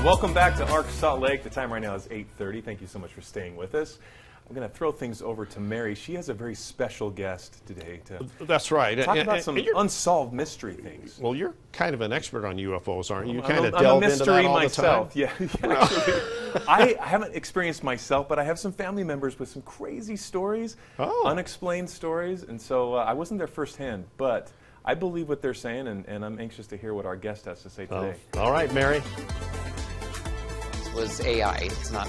Welcome back to Arc Salt Lake. The time right now is 8:30. Thank you so much for staying with us. I'm going to throw things over to Mary. She has a very special guest today to That's right. talk about some unsolved mystery things. Well, you're kind of an expert on UFOs, aren't you? You I'm kind of a delve mystery into that all myself. the time. Yeah, actually, I haven't experienced myself, but I have some family members with some crazy stories, unexplained stories, and so I wasn't there firsthand, but I believe what they're saying, and I'm anxious to hear what our guest has to say today. All right, Mary. This was AI. It's not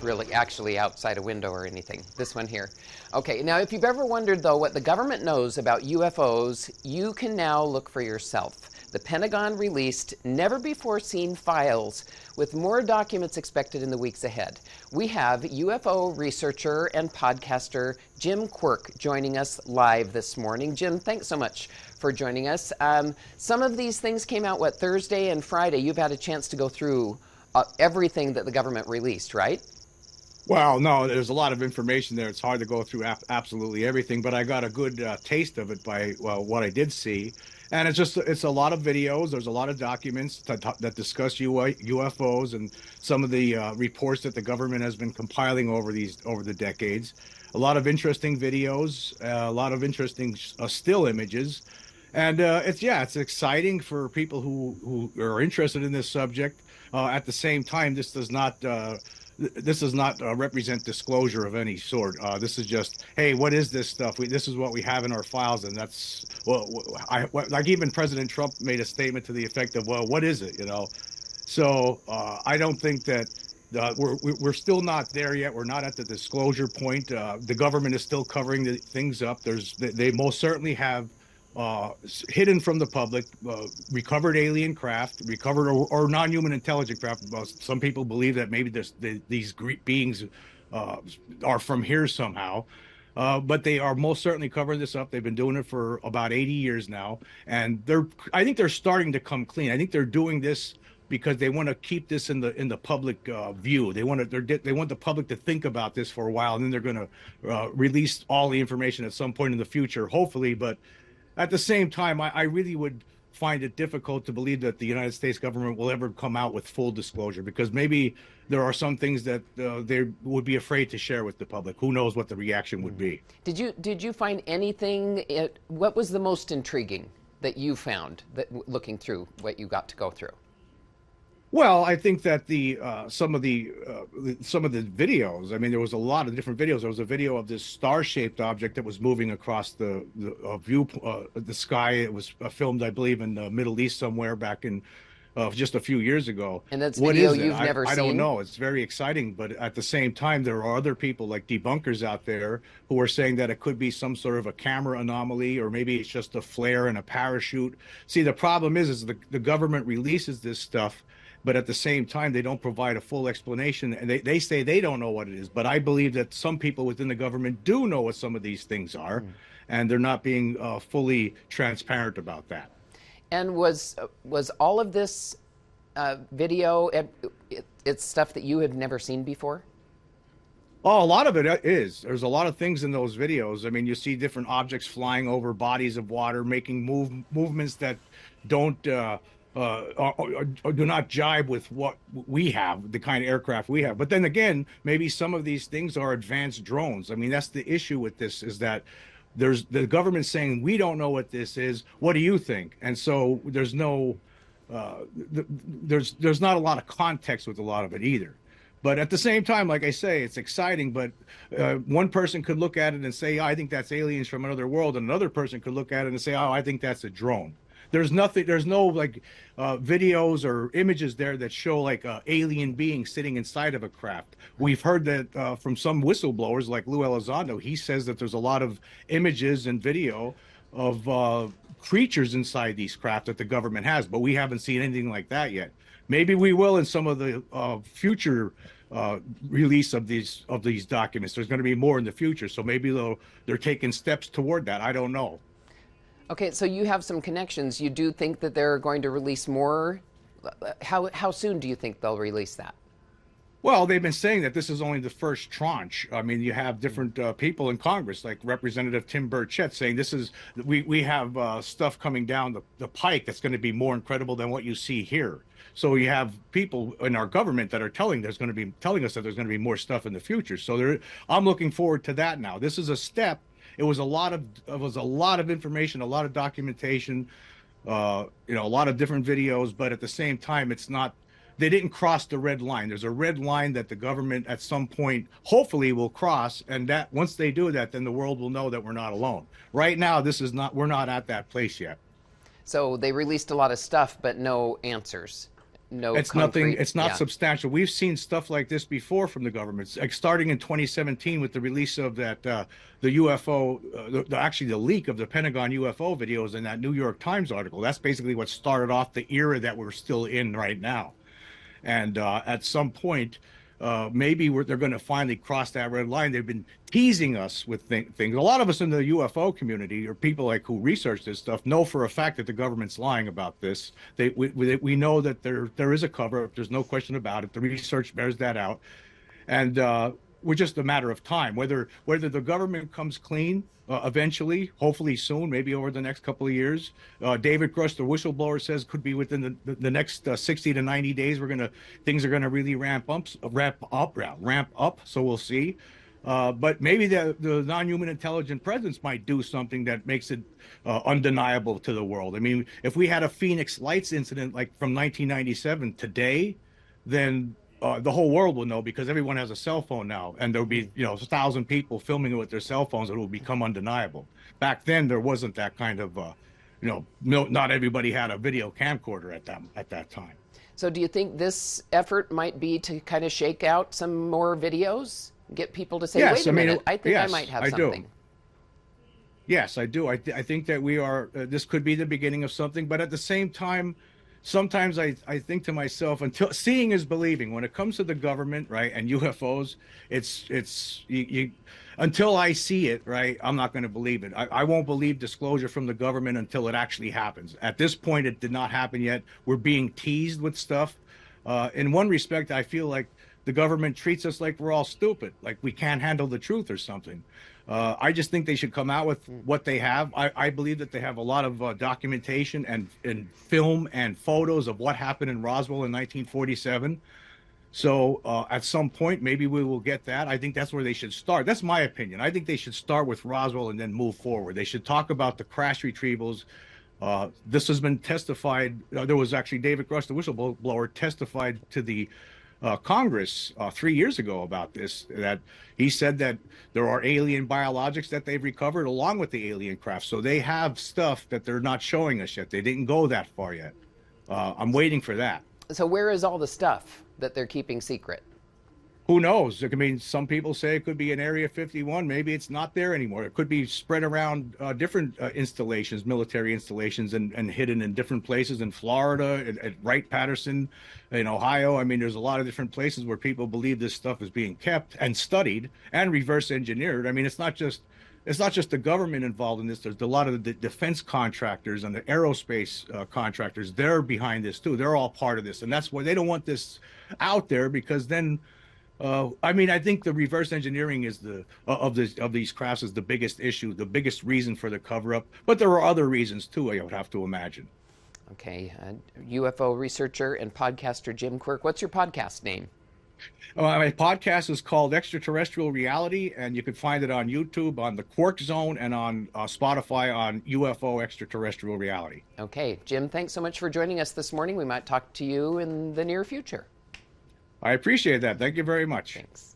really actually outside a window or anything. This one here. Okay, now if you've ever wondered, though, what the government knows about UFOs, you can now look for yourself. The Pentagon released never-before-seen files with more documents expected in the weeks ahead. We have UFO researcher and podcaster Jim Quirk joining us live this morning. Jim, thanks so much for joining us. Some of these things came out, Thursday and Friday. You've had a chance to go through everything that the government released, right? Well, no, there's a lot of information there. It's hard to go through absolutely everything, but I got a good taste of it by what I did see. And it's a lot of videos. There's a lot of documents that discuss UFOs and some of the reports that the government has been compiling over the decades. A lot of interesting videos, a lot of interesting still images. And it's exciting for people who are interested in this subject. At the same time, this does not represent disclosure of any sort. This is just, hey, what is this stuff? This is what we have in our files, and that's like even President Trump made a statement to the effect of, well, what is it? So I don't think that we're still not there yet. We're not at the disclosure point. The government is still covering the things up. They most certainly have hidden from the public, recovered alien craft, recovered or non-human intelligent craft. Some people believe that maybe these beings are from here somehow, but they are most certainly covering this up. They've been doing it for about 80 years now, and I think they're starting to come clean. I think they're doing this because they want to keep this in the public view. They want the public to think about this for a while, and then they're going to release all the information at some point in the future, hopefully. But at the same time, I really would find it difficult to believe that the United States government will ever come out with full disclosure, because maybe there are some things that they would be afraid to share with the public. Who knows what the reaction would be? Did you find anything? What was the most intriguing that you found looking through what you got to go through? Well, I think that some of the videos. I mean, there was a lot of different videos. There was a video of this star-shaped object that was moving across the sky. It was filmed, I believe, in the Middle East somewhere back in just a few years ago. And that's video you've never seen? I don't know. It's very exciting, but at the same time, there are other people like debunkers out there who are saying that it could be some sort of a camera anomaly, or maybe it's just a flare and a parachute. See, the problem is the government releases this stuff, but at the same time, they don't provide a full explanation. And they say they don't know what it is. But I believe that some people within the government do know what some of these things are, and they're not being fully transparent about that. And was all of this video, it's stuff that you had never seen before? Oh, a lot of it is. There's a lot of things in those videos. I mean, you see different objects flying over bodies of water, making movements that don't... or do not jibe with what we have, the kind of aircraft we have. But then again, maybe some of these things are advanced drones. I mean, that's the issue with this, is that there's the government saying, we don't know what this is. What do you think? And so there's no, there's not a lot of context with a lot of it either. But at the same time, like I say, it's exciting. But one person could look at it and say, I think that's aliens from another world. And another person could look at it and say, oh, I think that's a drone. There's no videos or images there that show like alien beings sitting inside of a craft. We've heard that from some whistleblowers like Lou Elizondo. He says that there's a lot of images and video of creatures inside these craft that the government has, but we haven't seen anything like that yet. Maybe we will in some of the future release of these documents. There's going to be more in the future, so maybe they're taking steps toward that. I don't know. Okay, so you have some connections. You do think that they're going to release more? How soon do you think they'll release that? Well, they've been saying that this is only the first tranche. I mean, you have different people in Congress, like Representative Tim Burchett, saying this is we have stuff coming down the pike that's going to be more incredible than what you see here. So you have people in our government that are telling us that there's going to be more stuff in the future. So I'm looking forward to that now. This is a step. It was a lot of information, a lot of documentation, a lot of different videos, but at the same time, it's not. They didn't cross the red line. There's a red line that the government at some point hopefully will cross, and that once they do that, then the world will know that we're not alone. Right now, we're not at that place yet. So they released a lot of stuff, but no answers. No, it's concrete. Nothing. It's not substantial. We've seen stuff like this before from the government, like starting in 2017 with the release of that the UFO, actually the leak of the Pentagon UFO videos in that New York Times article. That's basically what started off the era that we're still in right now. And at some point, maybe they're going to finally cross that red line. They've been teasing us with things. A lot of us in the UFO community, or people like who research this stuff, know for a fact that the government's lying about this. We know that there is a cover-up. There's no question about it. The research bears that out. And we're just a matter of time. Whether the government comes clean eventually, hopefully soon, maybe over the next couple of years. David Grush, the whistleblower, says could be within the next 60 to 90 days. Things are gonna really ramp up. So we'll see. But maybe the non-human intelligent presence might do something that makes it undeniable to the world. I mean, if we had a Phoenix Lights incident like from 1997 today, then the whole world will know, because everyone has a cell phone now, and there'll be 1,000 people filming it with their cell phones. It will become undeniable. Back then, there wasn't that kind of not everybody had a video camcorder at that time. So do you think this effort might be to kind of shake out some more videos, get people to say, yes, wait a minute, I think I might have something? Yes, I do. I think that we are. This could be the beginning of something, but at the same time, sometimes I think to myself, until seeing is believing. When it comes to the government, right, and UFOs, until I see it, right, I'm not going to believe it. I won't believe disclosure from the government until it actually happens. At this point, it did not happen yet. We're being teased with stuff. In one respect, I feel like the government treats us like we're all stupid, like we can't handle the truth or something. I just think they should come out with what they have. I believe that they have a lot of documentation and film and photos of what happened in Roswell in 1947. So at some point, maybe we will get that. I think that's where they should start. That's my opinion. I think they should start with Roswell and then move forward. They should talk about the crash retrievals. This has been testified. There was actually David Grush, the whistleblower, testified to the Congress 3 years ago about this, that he said that there are alien biologics that they've recovered along with the alien craft. So they have stuff that they're not showing us yet. They didn't go that far yet. I'm waiting for that. So where is all the stuff that they're keeping secret? Who knows? I mean, some people say it could be in Area 51. Maybe it's not there anymore. It could be spread around different installations, military installations, and hidden in different places in Florida, at Wright-Patterson, in Ohio. I mean, there's a lot of different places where people believe this stuff is being kept and studied and reverse engineered. I mean, it's not just the government involved in this. There's a lot of the defense contractors and the aerospace contractors. They're behind this too. They're all part of this, and that's why they don't want this out there, because then. I mean, I think the reverse engineering is of these crafts is the biggest issue, the biggest reason for the cover-up. But there are other reasons too, I would have to imagine. Okay, UFO researcher and podcaster Jim Quirk. What's your podcast name? My podcast is called Extraterrestrial Reality, and you can find it on YouTube, on the Quark Zone, and on Spotify on UFO Extraterrestrial Reality. Okay, Jim, thanks so much for joining us this morning. We might talk to you in the near future. I appreciate that. Thank you very much. Thanks.